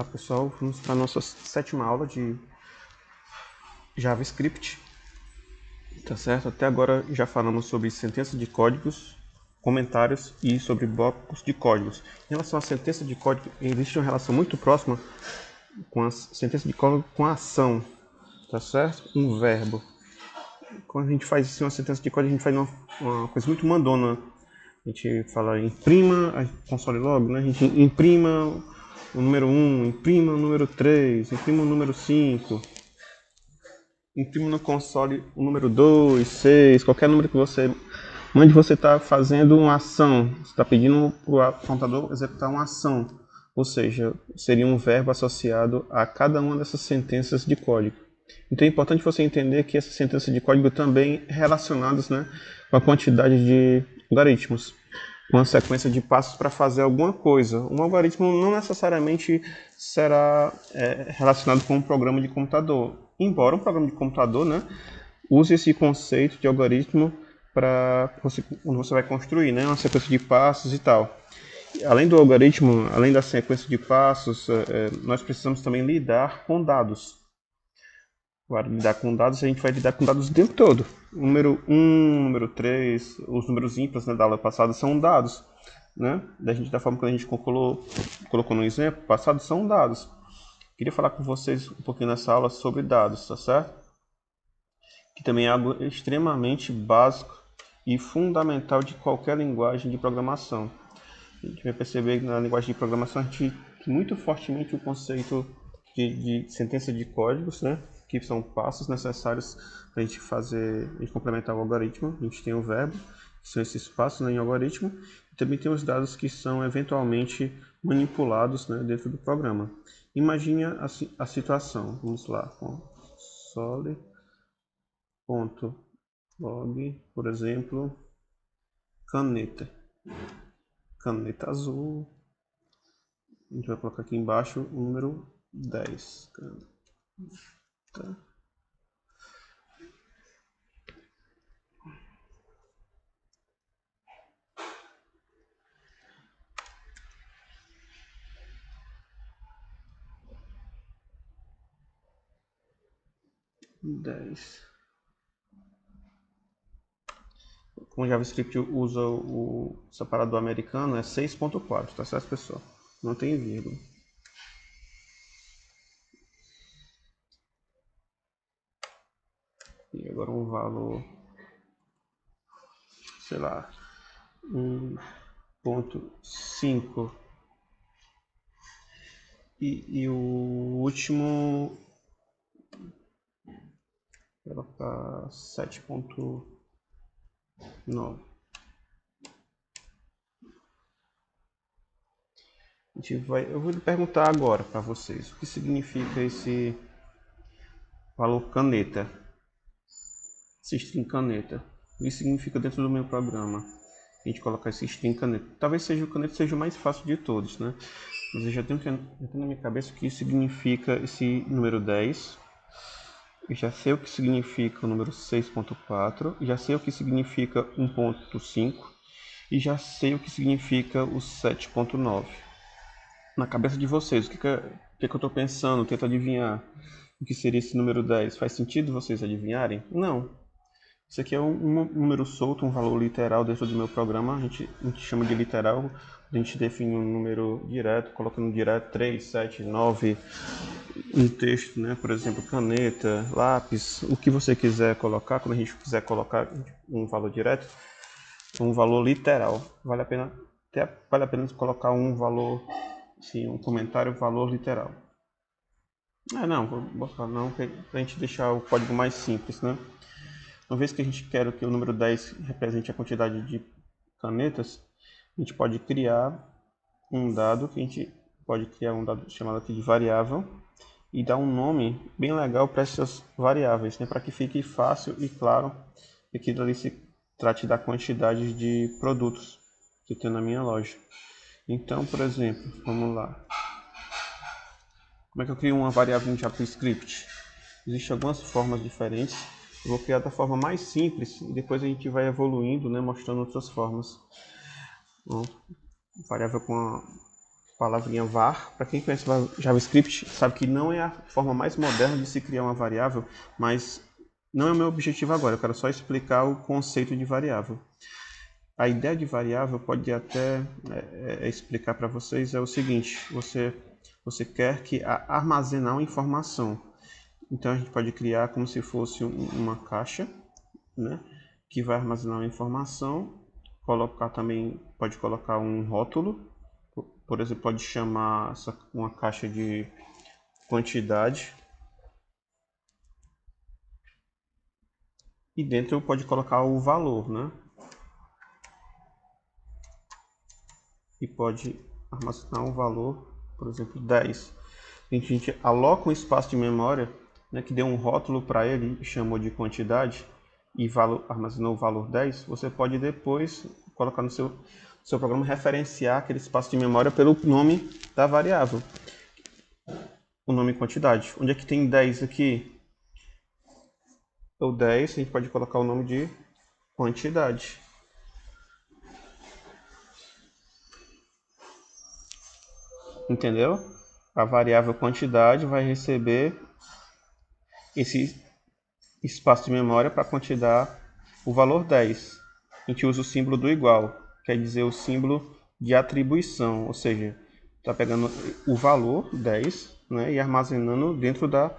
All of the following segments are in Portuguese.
Olá pessoal, vamos para a nossa 7ª aula de JavaScript, tá certo? Até agora já falamos sobre sentença de códigos, comentários e sobre blocos de códigos. Em relação à sentença de código, existe uma relação muito próxima com a sentença de código com a ação, tá certo? Um verbo. Quando a gente faz assim, uma sentença de código, a gente faz uma coisa muito mandona. A gente fala imprima, console log, né? A gente imprima o número 1, imprima o número 3, imprima o número 5, imprima no console o número 2, 6, qualquer número que você mande, você está fazendo uma ação, você está pedindo para o computador executar uma ação, ou seja, seria um verbo associado a cada uma dessas sentenças de código. Então é importante você entender que essas sentenças de código também relacionadas, né, com a quantidade de algoritmos, uma sequência de passos para fazer alguma coisa. Um algoritmo não necessariamente será relacionado com um programa de computador, embora um programa de computador, né, use esse conceito de algoritmo para quando você vai construir, né, uma sequência de passos e tal. Além do algoritmo, além da sequência de passos, nós precisamos também lidar com dados. Para lidar com dados, a gente vai lidar com dados o tempo todo. O número 1, número 3, os números ímpares, né, da aula passada são dados. Né? Da forma que a gente colocou no exemplo passado, são dados. Queria falar com vocês um pouquinho nessa aula sobre dados, tá certo? Que também é algo extremamente básico e fundamental de qualquer linguagem de programação. A gente vai perceber que na linguagem de programação a gente tem muito fortemente o conceito de sentença de códigos, né? Que são passos necessários para a gente complementar o algoritmo. A gente tem o verbo, que são esses passos, né, em algoritmo, e também tem os dados que são eventualmente manipulados, né, dentro do programa. Imagine a situação. Vamos lá, console.log, por exemplo, caneta azul. A gente vai colocar aqui embaixo o número 10. Tá. Como o JavaScript usa o separador americano, é 6.4, tá certo, pessoal? Não tem vírgula. E agora um valor, sei lá, 1.5. E o último, vou colocar 7.9. Eu vou perguntar agora para vocês o que significa esse valor caneta, esse string caneta. O que significa dentro do meu programa a gente colocar esse string caneta? Talvez o caneta seja o mais fácil de todos, né? Mas eu já tenho na minha cabeça o que significa esse número 10. Eu já sei o que significa o número 6.4, já sei o que significa 1.5 e já sei o que significa o 7.9. Na cabeça de vocês, o que eu estou pensando? Tenta adivinhar o que seria esse número 10. Faz sentido vocês adivinharem? Não. Isso aqui é um número solto, um valor literal dentro do meu programa. A gente chama de literal. A gente define um número direto, colocando direto 3, 7, 9, um texto, né? Por exemplo, caneta, lápis, o que você quiser colocar. Quando a gente quiser colocar um valor direto, um valor literal. Vale a pena colocar um valor, sim, um comentário, valor literal. Não, vou botar não, para a gente deixar o código mais simples, né? Uma vez que a gente quer que o número 10 represente a quantidade de canetas, a gente pode criar um dado chamado aqui de variável e dar um nome bem legal para essas variáveis, né, para que fique fácil e claro que aquilo ali se trate da quantidade de produtos que eu tenho na minha loja. Então, por exemplo, vamos lá. Como é que eu crio uma variável em JavaScript? Existem algumas formas diferentes. Eu vou criar da forma mais simples e depois a gente vai evoluindo, né, mostrando outras formas. Bom, variável com palavrinha var. Para quem conhece JavaScript, sabe que não é a forma mais moderna de se criar uma variável, mas não é o meu objetivo agora, eu quero só explicar o conceito de variável. A ideia de variável pode até explicar para vocês é o seguinte: você quer que armazenar uma informação. Então a gente pode criar como se fosse uma caixa, né, que vai armazenar uma informação, pode colocar um rótulo, por exemplo, pode chamar uma caixa de quantidade e dentro pode colocar o valor, né? E pode armazenar um valor, por exemplo, 10. A gente aloca um espaço de memória, né, que deu um rótulo para ele e chamou de quantidade e armazenou o valor 10. Você pode depois colocar no seu programa referenciar aquele espaço de memória pelo nome da variável. O nome quantidade. Onde é que tem 10 aqui? O 10 a gente pode colocar o nome de quantidade. Entendeu? A variável quantidade vai receber esse espaço de memória para quantidade o valor 10. A gente usa o símbolo do igual, quer dizer o símbolo de atribuição, ou seja, está pegando o valor 10, né, e armazenando dentro da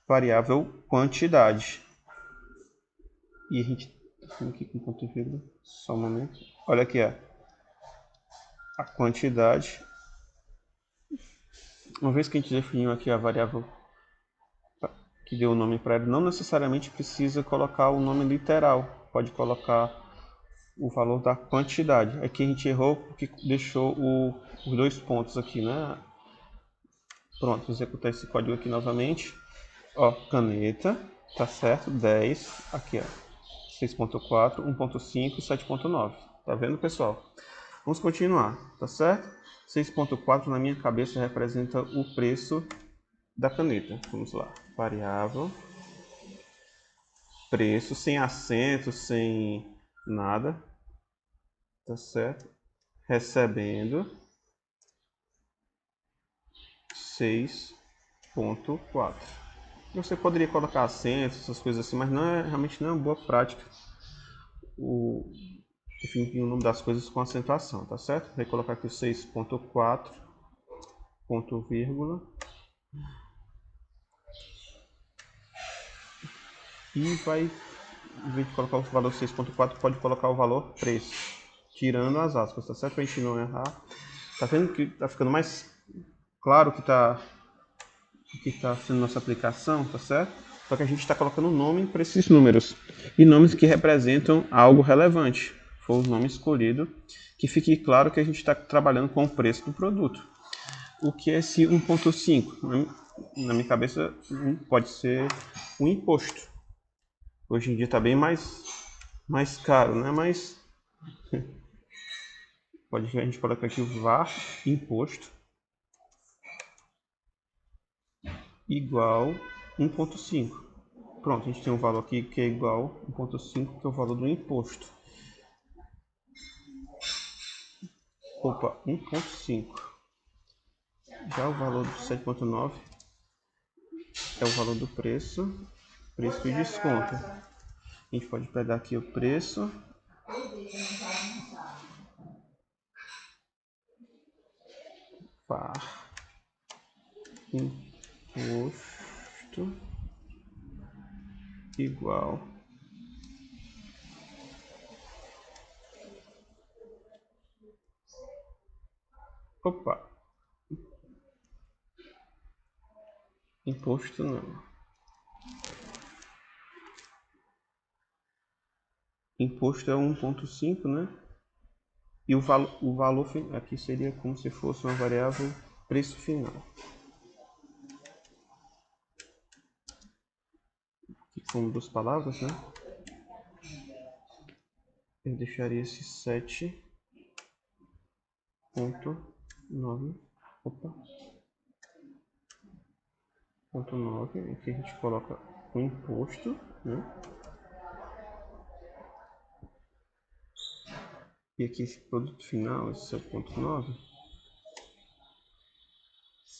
variável quantidade. E a gente aqui com ponto e vírgula, só um momento. Olha aqui, ó, a quantidade. Uma vez que a gente definiu aqui a variável que deu o nome para ela, não necessariamente precisa colocar o nome literal. Pode colocar o valor da quantidade. Aqui a gente errou porque deixou os dois pontos aqui, né? Pronto, vou executar esse código aqui novamente. Ó, caneta, tá certo? 10, aqui ó, 6.4, 1.5 e 7.9. Tá vendo, pessoal? Vamos continuar, tá certo? 6.4 na minha cabeça representa o preço da caneta. Vamos lá, variável, preço, sem acento, sem nada, tá certo? Recebendo 6.4. Você poderia colocar acentos, essas coisas assim, mas realmente não é uma boa prática definir o nome das coisas com acentuação, tá certo? Vai colocar aqui o 6.4, ponto vírgula, e vai, em vez de colocar o valor 6.4, pode colocar o valor preço, tirando as aspas, tá certo? Pra gente não errar. Tá vendo que tá ficando mais claro que tá sendo nossa aplicação, tá certo? Só que a gente está colocando nome para esses números. E nomes que representam algo relevante. Foi o nome escolhido. Que fique claro que a gente está trabalhando com o preço do produto. O que é esse 1.5? Na minha cabeça, pode ser um imposto. Hoje em dia está bem mais caro, né? Mas a gente coloca aqui o VAR, imposto, igual 1.5. Pronto, a gente tem um valor aqui que é igual a 1.5, que é o valor do imposto. Opa, 1.5. Já o valor do 7.9 é o valor do preço e desconto. A gente pode pegar aqui o preço, par, imposto, igual. Opa, imposto não. Imposto é 1.5, né? E o valor aqui seria como se fosse uma variável preço final. Aqui são duas palavras, né? Eu deixaria esse 7.9. Opa. 0.9, aqui a gente coloca o imposto, né? E aqui esse produto final, esse 7.9,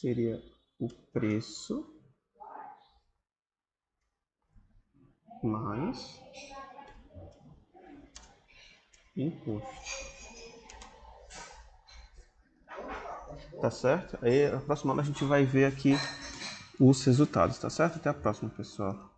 seria o preço mais imposto. Tá certo? Aí, na próxima aula a gente vai ver aqui os resultados, tá certo? Até a próxima, pessoal.